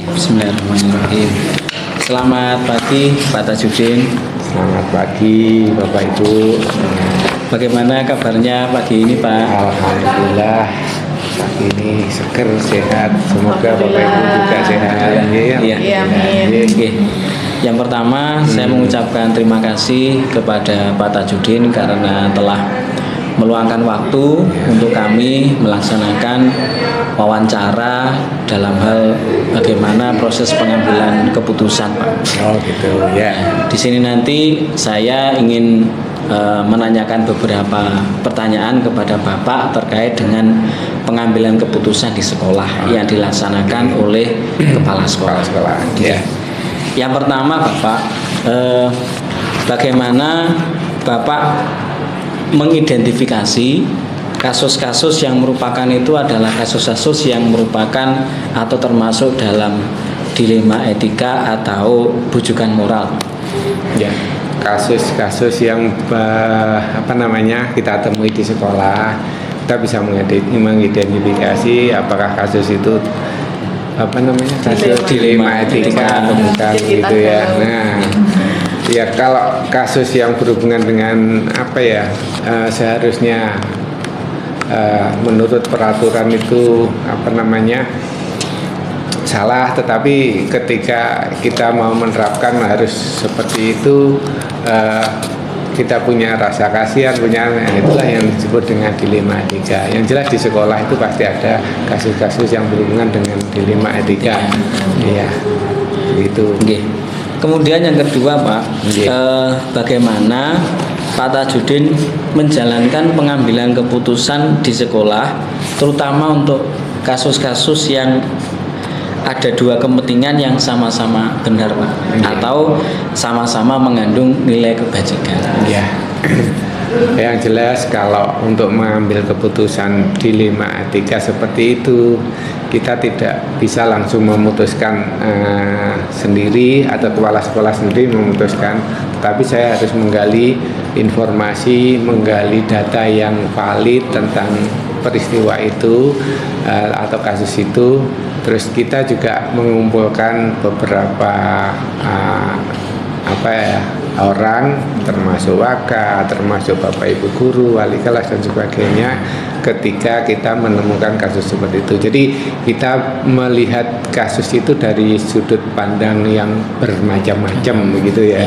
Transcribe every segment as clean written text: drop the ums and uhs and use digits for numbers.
Bismillahirrahmanirrahim. Selamat pagi Pak Tajudin. Selamat pagi Bapak Ibu. Bagaimana kabarnya pagi ini Pak? Alhamdulillah pagi ini seger sehat. Semoga Bapak Ibu juga sehat. Iya. Oke. Yang pertama saya mengucapkan terima kasih kepada Pak Tajudin karena telah meluangkan waktu untuk kami melaksanakan wawancara dalam hal bagaimana proses pengambilan keputusan, Pak. Oh gitu ya. Di sini nanti saya ingin menanyakan beberapa pertanyaan kepada Bapak terkait dengan pengambilan keputusan di sekolah yang dilaksanakan oleh kepala sekolah. Ya. Yang pertama, Bapak, bagaimana Bapak mengidentifikasi kasus-kasus yang merupakan itu adalah kasus-kasus yang merupakan atau termasuk dalam dilema etika atau bujukan moral. Ya, kasus-kasus yang kita temui di sekolah, kita bisa mengidentifikasi apakah kasus itu kasus dilema etika atau bukan gitu ya. Nah, ya kalau kasus yang berhubungan dengan seharusnya menurut peraturan itu salah, tetapi ketika kita mau menerapkan harus seperti itu, kita punya rasa kasihan, itulah yang disebut dengan dilema etika. Yang jelas di sekolah itu pasti ada kasus-kasus yang berhubungan dengan dilema etika. Iya, begitu. Okay. Kemudian yang kedua, Pak, bagaimana Pak Tajudin menjalankan pengambilan keputusan di sekolah, terutama untuk kasus-kasus yang ada dua kepentingan yang sama-sama benar, Pak, atau sama-sama mengandung nilai kebajikan. Ya. Yang jelas kalau untuk mengambil keputusan dilema etika seperti itu, kita tidak bisa langsung memutuskan sendiri atau kepala sekolah sendiri memutuskan, tapi saya harus menggali informasi, menggali data yang valid tentang peristiwa itu atau kasus itu. Terus kita juga mengumpulkan beberapa orang, termasuk waka, termasuk Bapak Ibu guru, wali kelas dan sebagainya, ketika kita menemukan kasus seperti itu. Jadi kita melihat kasus itu dari sudut pandang yang bermacam-macam begitu ya.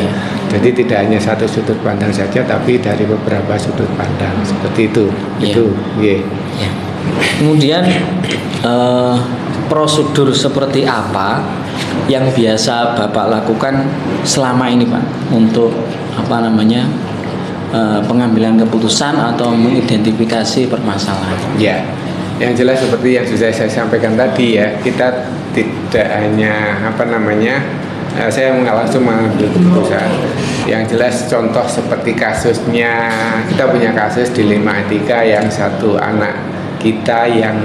Jadi tidak hanya satu sudut pandang saja, tapi dari beberapa sudut pandang seperti itu. Itu. Kemudian prosedur seperti apa yang biasa Bapak lakukan selama ini, Pak, untuk pengambilan keputusan atau mengidentifikasi permasalahan? Ya, yang jelas seperti yang sudah saya sampaikan tadi ya, kita tidak hanya saya langsung mengambil keputusan. Yang jelas contoh seperti kasusnya, kita punya kasus dilema etika yang satu anak kita yang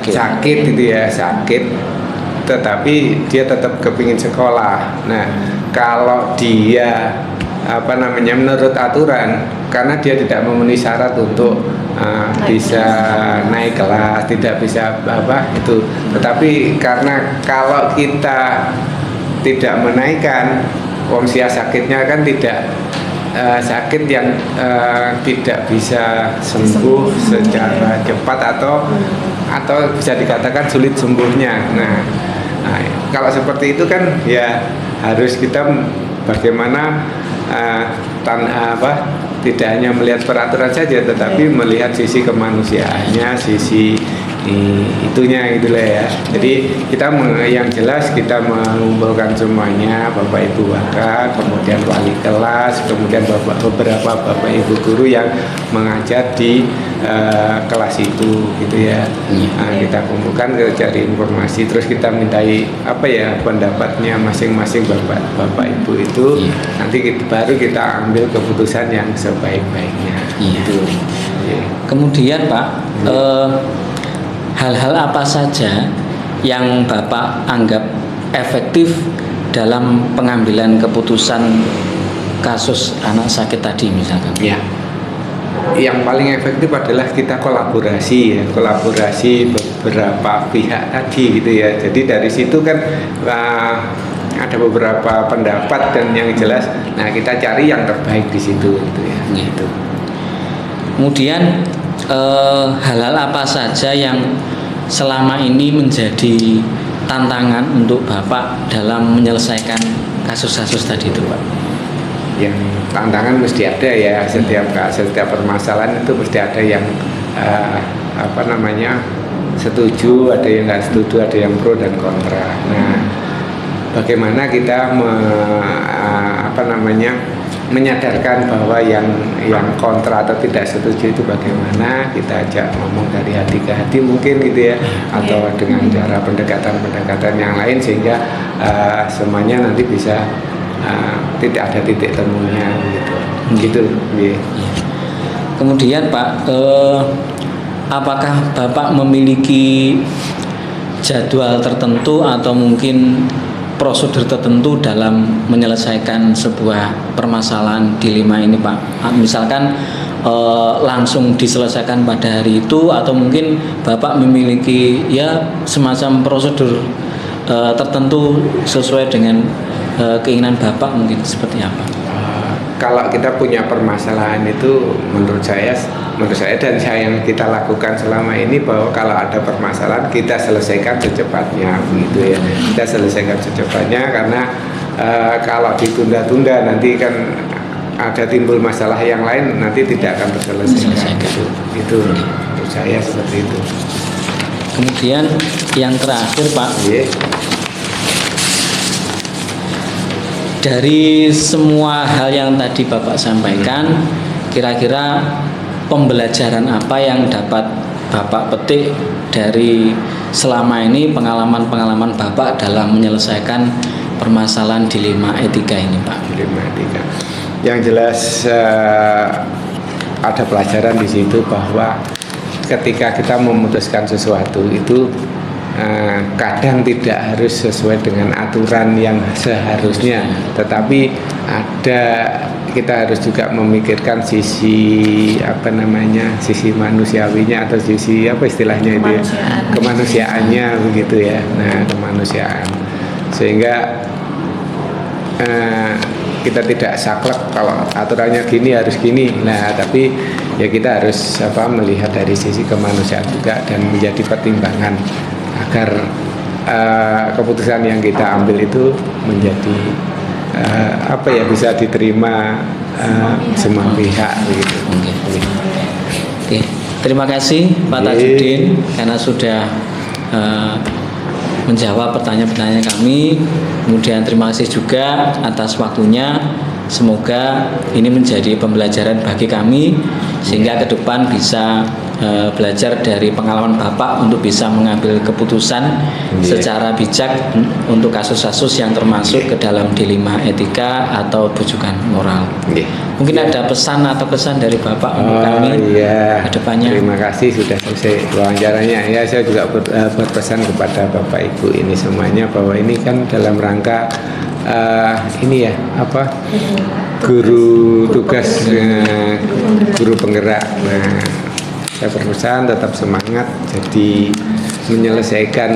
sakit gitu ya, tetapi dia tetap kepingin sekolah. Nah, kalau dia menurut aturan, karena dia tidak memenuhi syarat untuk bisa naik kelas, tidak bisa itu. Tetapi karena kalau kita tidak menaikkan, dia sakitnya kan tidak sakit yang tidak bisa sembuh secara cepat atau bisa dikatakan sulit sembuhnya. Nah, kalau seperti itu kan ya harus kita bagaimana tidak hanya melihat peraturan saja, tetapi melihat sisi kemanusiaannya, sisi itunya gitulah ya. Jadi kita yang jelas kita mengumpulkan semuanya, Bapak Ibu waka, kemudian wali kelas, kemudian beberapa Bapak Ibu guru yang mengajar di kelas itu gitu ya. Nah, kita kumpulkan, kita cari informasi, terus kita mintai pendapatnya masing-masing Bapak Ibu itu. Nanti baru kita ambil keputusan yang sebaik-baiknya. Gitu. Kemudian Pak, hal-hal apa saja yang Bapak anggap efektif dalam pengambilan keputusan kasus anak sakit tadi misalkan? Ya. yang paling efektif adalah kita kolaborasi ya, kolaborasi beberapa pihak tadi gitu ya. Jadi dari situ kan ada beberapa pendapat dan yang jelas, nah kita cari yang terbaik di situ gitu ya. Gitu. Kemudian hal-hal apa saja yang selama ini menjadi tantangan untuk Bapak dalam menyelesaikan kasus-kasus tadi itu, Pak? Yang tantangan mesti ada ya, setiap permasalahan itu mesti ada yang setuju, ada yang nggak setuju, ada yang pro dan kontra. Nah, bagaimana kita menyadarkan bahwa yang kontra atau tidak setuju itu bagaimana kita ajak ngomong dari hati ke hati mungkin gitu ya, atau dengan cara pendekatan yang lain sehingga semuanya nanti bisa tidak ada titik temunya gitu. Kemudian Pak, apakah Bapak memiliki jadwal tertentu atau mungkin prosedur tertentu dalam menyelesaikan sebuah permasalahan dilema ini, Pak? Misalkan langsung diselesaikan pada hari itu, atau mungkin Bapak memiliki ya semacam prosedur tertentu sesuai dengan keinginan Bapak, mungkin seperti apa? Kalau kita punya permasalahan itu menurut saya dan yang kita lakukan selama ini, bahwa kalau ada permasalahan kita selesaikan secepatnya begitu ya. Kita selesaikan secepatnya karena kalau ditunda-tunda nanti kan ada timbul masalah yang lain, nanti tidak akan terselesaikan. Itu menurut saya seperti itu. Kemudian yang terakhir, Pak, dari semua hal yang tadi Bapak sampaikan, kira-kira pembelajaran apa yang dapat Bapak petik dari selama ini pengalaman-pengalaman Bapak dalam menyelesaikan permasalahan dilema etika ini, Pak? Dilema etika. Yang jelas ada pelajaran di situ bahwa ketika kita memutuskan sesuatu itu kadang tidak harus sesuai dengan aturan yang seharusnya, tetapi kita harus juga memikirkan sisi sisi manusiawinya, atau sisi istilahnya itu ya, kemanusiaannya begitu ya. Nah, kemanusiaan, sehingga kita tidak saklek kalau aturannya gini harus gini. Nah, tapi ya kita harus melihat dari sisi kemanusiaan juga dan menjadi pertimbangan agar keputusan yang kita ambil itu menjadi bisa diterima semua pihak begitu. Oke. Terima kasih Pak Tajudin karena sudah menjawab pertanyaan-pertanyaan kami. Kemudian terima kasih juga atas waktunya. Semoga ini menjadi pembelajaran bagi kami sehingga ke depan bisa belajar dari pengalaman Bapak untuk bisa mengambil keputusan secara bijak untuk kasus-kasus yang termasuk ke dalam dilema etika atau bujukan moral. Mungkin ada pesan atau kesan dari Bapak untuk kami ke depannya. Terima kasih sudah selesai wawancaranya. Ya, saya juga berpesan kepada Bapak Ibu ini semuanya bahwa ini kan dalam rangka guru tugas guru penggerak. Nah, saya berpesan tetap semangat jadi menyelesaikan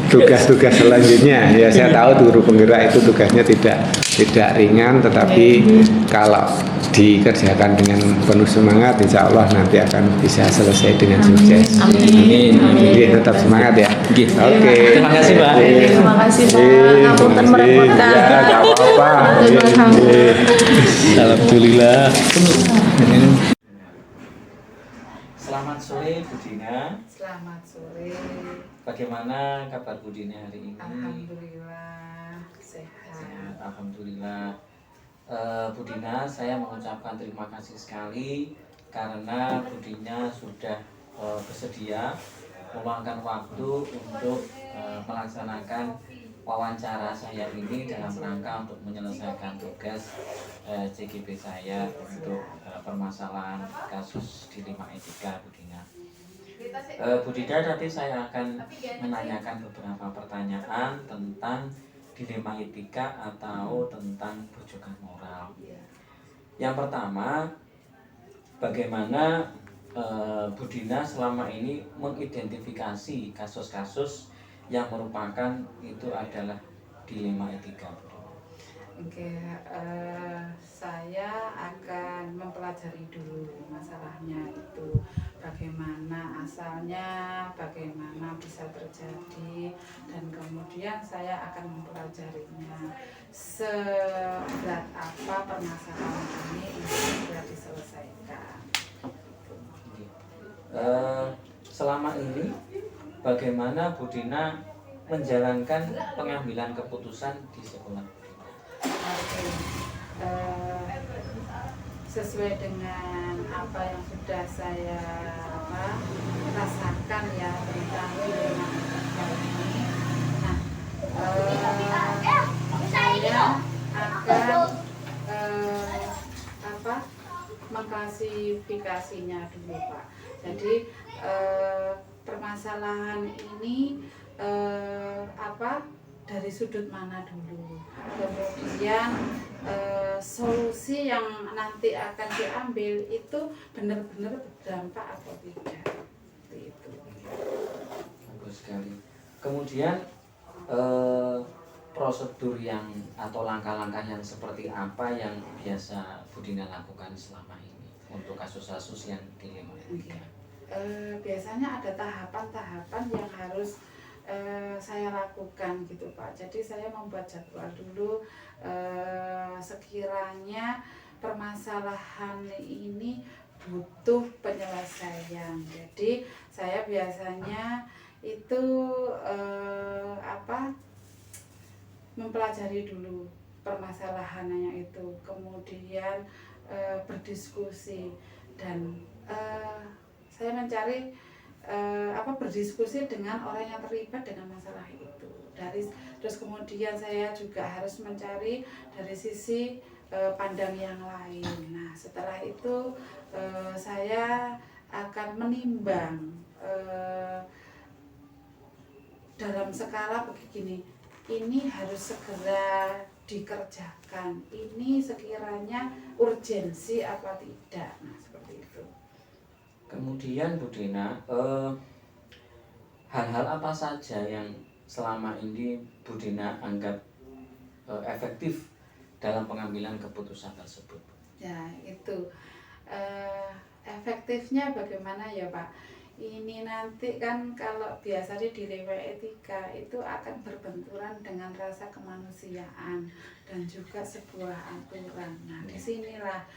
tugas-tugas selanjutnya. Ya, saya tahu guru penggerak itu tugasnya tidak ringan, tetapi kalau dikerjakan dengan penuh semangat, insya Allah nanti akan bisa selesai dengan sukses. Amin. Tetap semangat ya. Oke. Terima kasih Pak. Terima kasih Pak. Ngapunten merepotkan. Ya, nggak apa-apa. Alhamdulillah. Selamat sore Bu Dina. Selamat sore. Bagaimana kabar Bu Dina hari ini? Alhamdulillah sehat. Alhamdulillah. Bu Dina, saya mengucapkan terima kasih sekali karena Bu Dina sudah bersedia meluangkan waktu untuk melaksanakan wawancara saya ini dalam rangka untuk menyelesaikan tugas CGP saya untuk permasalahan kasus dilema etika, Bu Dina. Bu Dina, nanti saya akan menanyakan beberapa pertanyaan tentang dilema etika atau tentang bujukan moral. Yang pertama, bagaimana Bu Dina selama ini mengidentifikasi kasus-kasus yang merupakan itu adalah dilema etika. Oke, saya akan mempelajari dulu masalahnya itu bagaimana asalnya, bagaimana bisa terjadi, dan kemudian saya akan mempelajarinya seberat apa permasalahan ini untuk segera diselesaikan. Selama ini bagaimana Bu Dina menjalankan pengambilan keputusan di sekolah? Oke. Sesuai dengan apa yang sudah saya rasakan ya tentang dilema etika ini. Nah, saya akan mengklasifikasinya dulu, Pak. Jadi permasalahan ini dari sudut mana dulu, kemudian solusi yang nanti akan diambil itu benar-benar berdampak atau tidak, seperti itu. Bagus sekali. Kemudian prosedur yang atau langkah-langkah yang seperti apa yang biasa Bu Dina lakukan selama ini untuk kasus-kasus yang dilema etika? Biasanya ada tahapan-tahapan yang harus saya lakukan gitu, Pak. Jadi saya membuat jadwal dulu, sekiranya permasalahan ini butuh penyelesaian. Jadi saya biasanya itu mempelajari dulu permasalahannya itu, kemudian berdiskusi, dan saya mencari berdiskusi dengan orang yang terlibat dengan masalah itu. Terus kemudian saya juga harus mencari dari sisi pandang yang lain. Nah, setelah itu saya akan menimbang dalam skala begini, ini harus segera dikerjakan, ini sekiranya urgensi apa tidak. Nah, seperti itu. Kemudian Bu Dina, hal-hal apa saja yang selama ini Bu Dina anggap efektif dalam pengambilan keputusan tersebut? Ya, itu efektifnya bagaimana ya, Pak? Ini nanti kan kalau biasanya dilema etika itu akan berbenturan dengan rasa kemanusiaan dan juga sebuah aturan. Nah, disinilah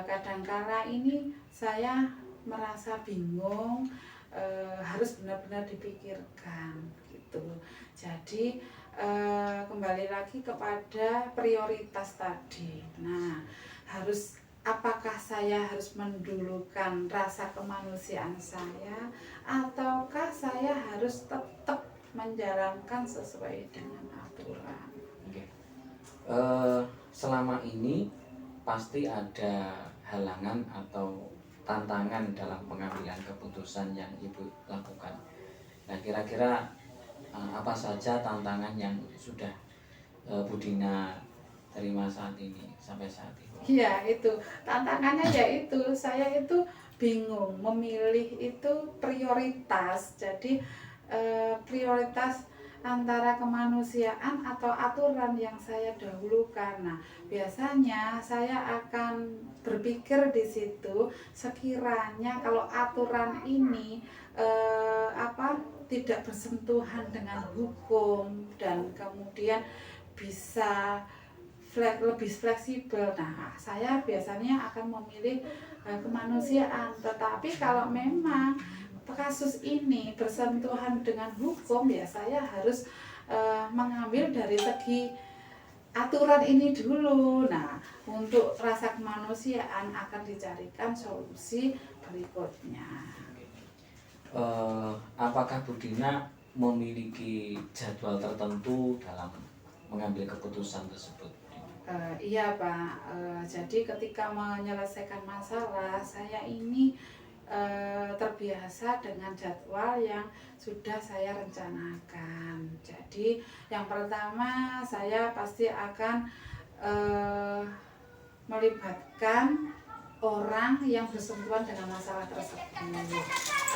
kadangkala ini saya merasa bingung, harus benar-benar dipikirkan gitu. Jadi kembali lagi kepada prioritas tadi. Nah, apakah saya harus mendulukan rasa kemanusiaan saya, ataukah saya harus tetap menjalankan sesuai dengan aturan? Okay. Selama ini pasti ada halangan atau tantangan dalam pengambilan keputusan yang Ibu lakukan. Nah, kira-kira apa saja tantangan yang sudah Bu Dina terima saat ini sampai saat ini? Iya, itu tantangannya, yaitu saya itu bingung memilih itu prioritas. Jadi prioritas antara kemanusiaan atau aturan yang saya dahulukan. Nah, biasanya saya akan berpikir di situ, sekiranya kalau aturan ini tidak bersentuhan dengan hukum dan kemudian bisa lebih fleksibel. Nah, saya biasanya akan memilih kemanusiaan. Tetapi kalau memang kasus ini bersentuhan dengan hukum, ya saya harus mengambil dari segi aturan ini dulu. Nah, untuk rasa kemanusiaan akan dicarikan solusi berikutnya. Apakah Bu Dina memiliki jadwal tertentu dalam mengambil keputusan tersebut? Iya, Pak. Jadi ketika menyelesaikan masalah, saya ini terbiasa dengan jadwal yang sudah saya rencanakan. Jadi yang pertama, saya pasti akan melibatkan orang yang bersentuhan dengan masalah tersebut.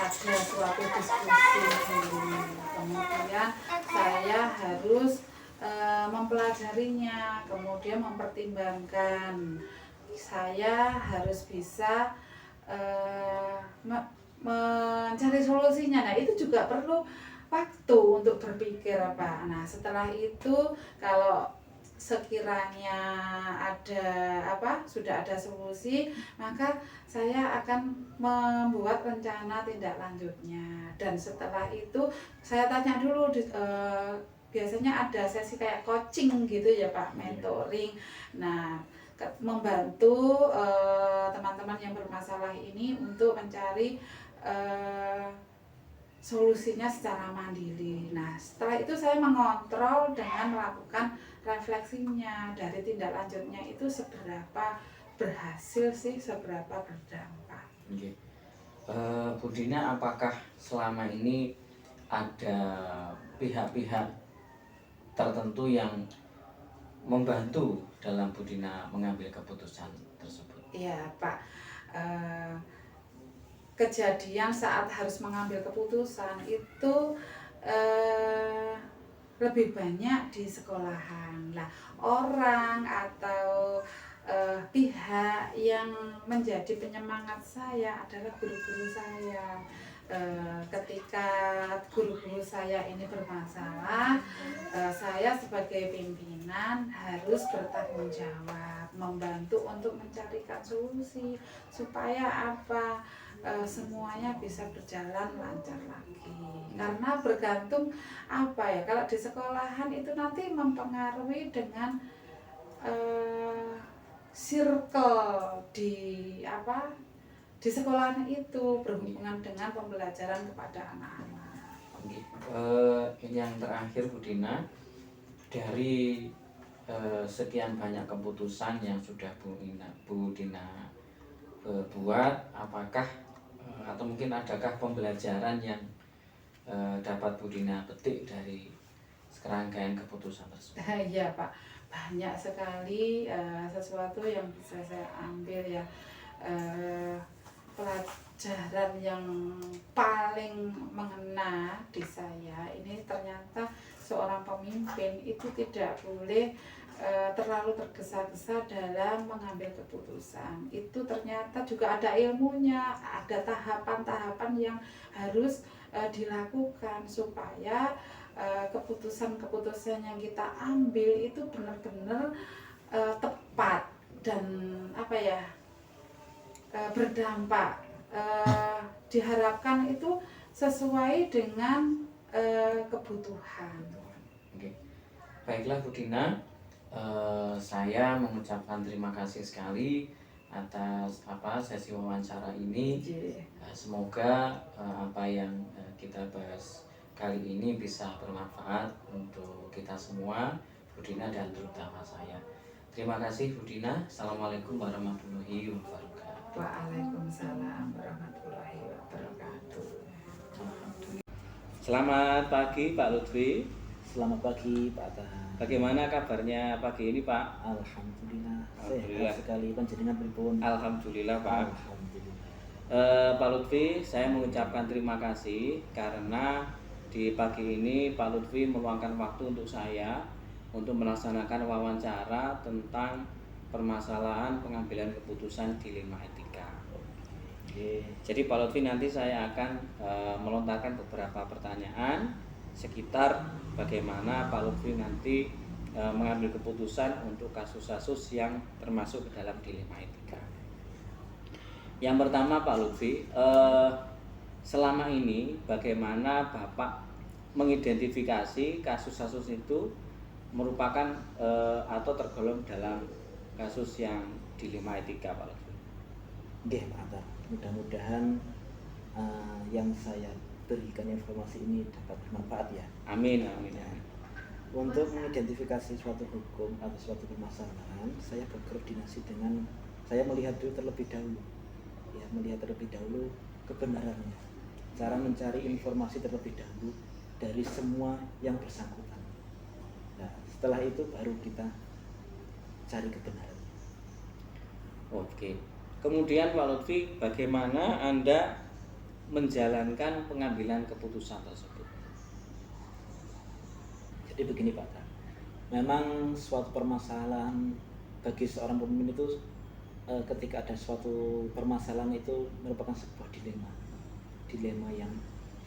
Ada suatu diskusi dulu, kemudian saya harus mempelajarinya, kemudian mempertimbangkan. Saya harus bisa mencari solusinya. Nah, itu juga perlu waktu untuk berpikir apa. Nah, setelah itu kalau sekiranya ada sudah ada solusi, maka saya akan membuat rencana tindak lanjutnya. Dan setelah itu saya tanya dulu biasanya ada sesi kayak coaching gitu ya Pak, mentoring. Nah, membantu teman-teman yang bermasalah ini untuk mencari solusinya secara mandiri. Nah, setelah itu saya mengontrol dengan melakukan refleksinya dari tindak lanjutnya itu seberapa berhasil sih, seberapa berdampak. Okay. Bu Dina, apakah selama ini ada pihak-pihak tertentu yang membantu dalam Bu Dina mengambil keputusan tersebut? Iya Pak, kejadian saat harus mengambil keputusan itu lebih banyak di sekolahan. Nah, orang atau pihak yang menjadi penyemangat saya adalah guru-guru saya. Ketika guru-guru saya ini bermasalah, saya sebagai pimpinan harus bertanggung jawab, membantu untuk mencarikan solusi supaya apa, semuanya bisa berjalan lancar lagi. Karena bergantung apa ya, kalau di sekolahan itu nanti mempengaruhi dengan circle di sekolahan itu berhubungan dengan pembelajaran kepada anak-anak. Ini yang terakhir Bu Dina, dari sekian banyak keputusan yang sudah Bu Dina buat, apakah atau mungkin adakah pembelajaran yang dapat Bu Dina petik dari serangkaian keputusan tersebut? Iya Pak, banyak sekali sesuatu yang bisa saya ambil ya. Pelajaran yang paling mengena di saya ini ternyata seorang pemimpin itu tidak boleh terlalu tergesa-gesa dalam mengambil keputusan. Itu ternyata juga ada ilmunya, ada tahapan-tahapan yang harus dilakukan supaya keputusan-keputusan yang kita ambil itu benar-benar tepat dan berdampak. Diharapkan itu sesuai dengan kebutuhan. Oke. Baiklah Bu Dina, saya mengucapkan terima kasih sekali atas sesi wawancara ini. Semoga apa yang kita bahas kali ini bisa bermanfaat untuk kita semua, Bu Dina dan terutama saya. Terima kasih Bu Dina. Assalamualaikum warahmatullahi wabarakatuh. Waalaikumsalam warahmatullahi wabarakatuh. Selamat pagi Pak Lutfi. Selamat pagi Pak Atta. Bagaimana kabarnya pagi ini Pak? Alhamdulillah. Alhamdulillah. Sehat sekali panjenengan pripun? Alhamdulillah Pak. Alhamdulillah. Pak Lutfi, saya mengucapkan terima kasih karena di pagi ini Pak Lutfi meluangkan waktu untuk saya untuk melaksanakan wawancara tentang permasalahan pengambilan keputusan dilema etika. Jadi Pak Lutfi, nanti saya akan melontarkan beberapa pertanyaan sekitar bagaimana Pak Lutfi nanti mengambil keputusan untuk kasus-kasus yang termasuk ke dalam dilema etika. Yang pertama Pak Lutfi, selama ini bagaimana Bapak mengidentifikasi kasus-kasus itu merupakan atau tergolong dalam kasus yang dilema etika Pak Lutfi? Nggih Pak Atta. Mudah-mudahan yang saya berikan informasi ini dapat bermanfaat ya. Amin, amin, amin. Untuk mengidentifikasi suatu hukum atau suatu permasalahan, saya berkoordinasi dengan, saya melihat dulu terlebih dahulu, ya, melihat terlebih dahulu kebenarannya, cara mencari informasi terlebih dahulu dari semua yang bersangkutan. Nah, setelah itu baru kita cari kebenaran. Oke. Kemudian Pak Lutfi, bagaimana Anda menjalankan pengambilan keputusan tersebut? Jadi begini Pak Tan, memang suatu permasalahan bagi seorang pemimpin itu ketika ada suatu permasalahan itu merupakan sebuah dilema yang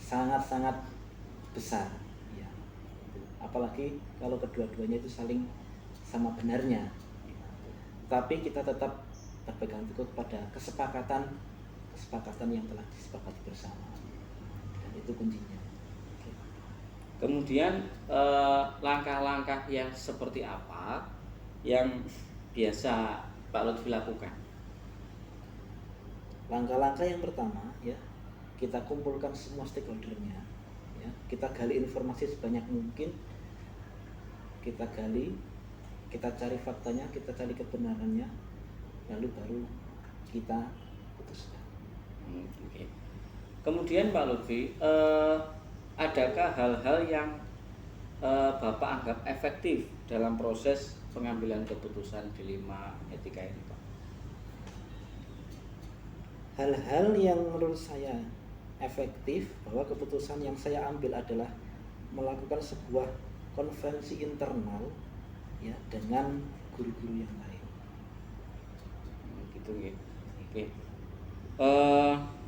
sangat-sangat besar ya. Apalagi kalau kedua-duanya itu saling sama benarnya, tapi kita tetap berpegang teguh pada kesepakatan yang telah disepakati bersama, dan itu kuncinya. Kemudian langkah-langkah yang seperti apa yang biasa Pak Lutfi lakukan? Langkah-langkah yang pertama ya, kita kumpulkan semua stakeholdernya ya, kita gali informasi sebanyak mungkin, kita gali, kita cari faktanya, kita cari kebenarannya, lalu baru kita putuskan. Oke. Kemudian Pak Lutfi, adakah hal-hal yang Bapak anggap efektif dalam proses pengambilan keputusan di 5 etika ini, Pak? Hal-hal yang menurut saya efektif, bahwa keputusan yang saya ambil adalah melakukan sebuah konferensi internal ya dengan guru-guru yang lain. Gitu ya. Oke.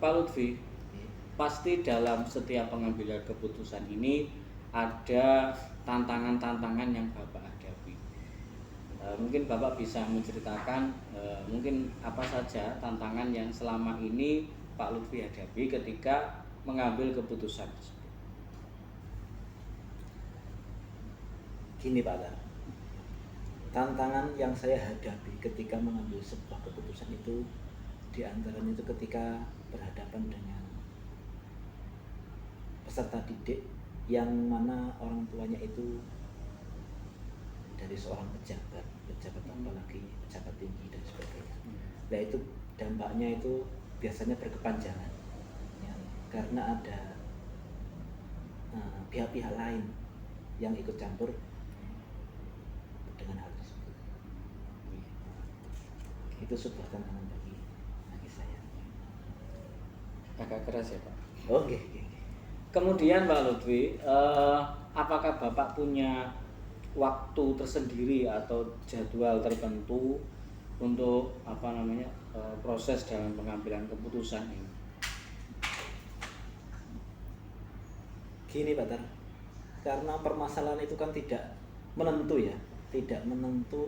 Pak Lutfi, pasti dalam setiap pengambilan keputusan ini ada tantangan-tantangan yang Bapak hadapi. Mungkin Bapak bisa menceritakan mungkin apa saja tantangan yang selama ini Pak Lutfi hadapi ketika mengambil keputusan tersebut. Gini Pak Tar, tantangan yang saya hadapi ketika mengambil sebuah keputusan itu diantaranya itu ketika berhadapan dengan peserta didik yang mana orang tuanya itu dari seorang pejabat apalagi pejabat tinggi dan sebagainya. Nah itu dampaknya itu biasanya berkepanjangan ya, karena ada pihak-pihak lain yang ikut campur dengan hal tersebut. Itu sebuah tantangan bagi saya. Agak keras ya Pak. Oke. Kemudian Pak Lutfi, apakah Bapak punya waktu tersendiri atau jadwal tertentu untuk proses dalam pengambilan keputusan ini? Gini Pak Tar, karena permasalahan itu kan tidak menentu ya,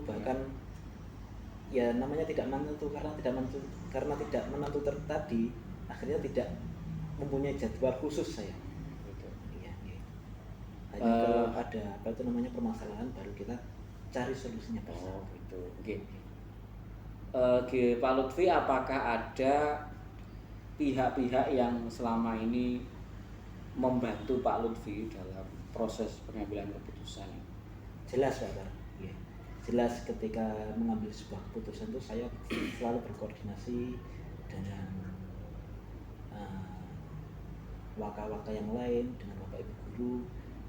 bahkan ya namanya tidak menentu karena tidak menentu tadi akhirnya tidak mempunyai jadwal khusus saya. Iya. Hanya kalau ada permasalahan baru kita cari solusinya bersama. Gitu. Oke. Pak Lutfi, apakah ada pihak-pihak yang selama ini membantu Pak Lutfi dalam proses pengambilan keputusan? Jelas Pak Tar. Ya. Jelas ketika mengambil sebuah keputusan itu saya selalu berkoordinasi dengan waka-waka yang lain, dengan Bapak Ibu guru,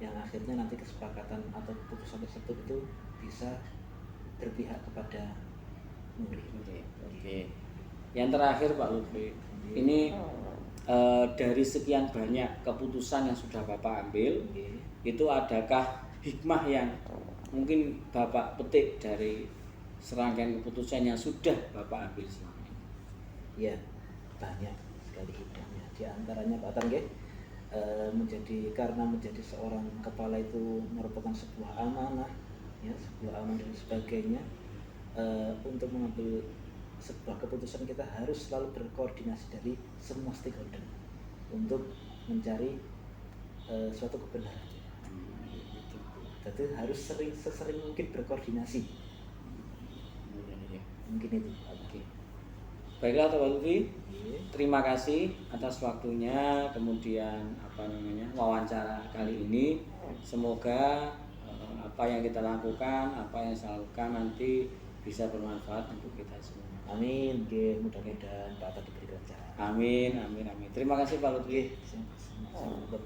yang akhirnya nanti kesepakatan atau keputusan tersebut itu bisa berpihak kepada murid. Oke. Yang terakhir Pak Lutfi, ini dari sekian banyak keputusan yang sudah Bapak ambil, itu adakah hikmah yang mungkin Bapak petik dari serangkaian keputusan yang sudah Bapak ambil selama ini? Ya, banyak sekali hikmahnya. Di antaranya Pak Tan karena menjadi seorang kepala itu merupakan sebuah amanah, ya, dan sebagainya. Untuk mengambil sebuah keputusan kita harus selalu berkoordinasi dari semua stakeholder untuk mencari suatu kebenaran. Jadi harus sesering mungkin berkoordinasi. Mungkin itu. Oke. Baiklah Pak Lutfi, terima kasih atas waktunya, kemudian wawancara kali ini. Semoga apa yang kita lakukan, apa yang saya lakukan nanti bisa bermanfaat untuk kita semua. Amin. Mudah-mudahan Pak Tan diberi kelancaran. Amin. Terima kasih Pak Lutfi. Sama-sama.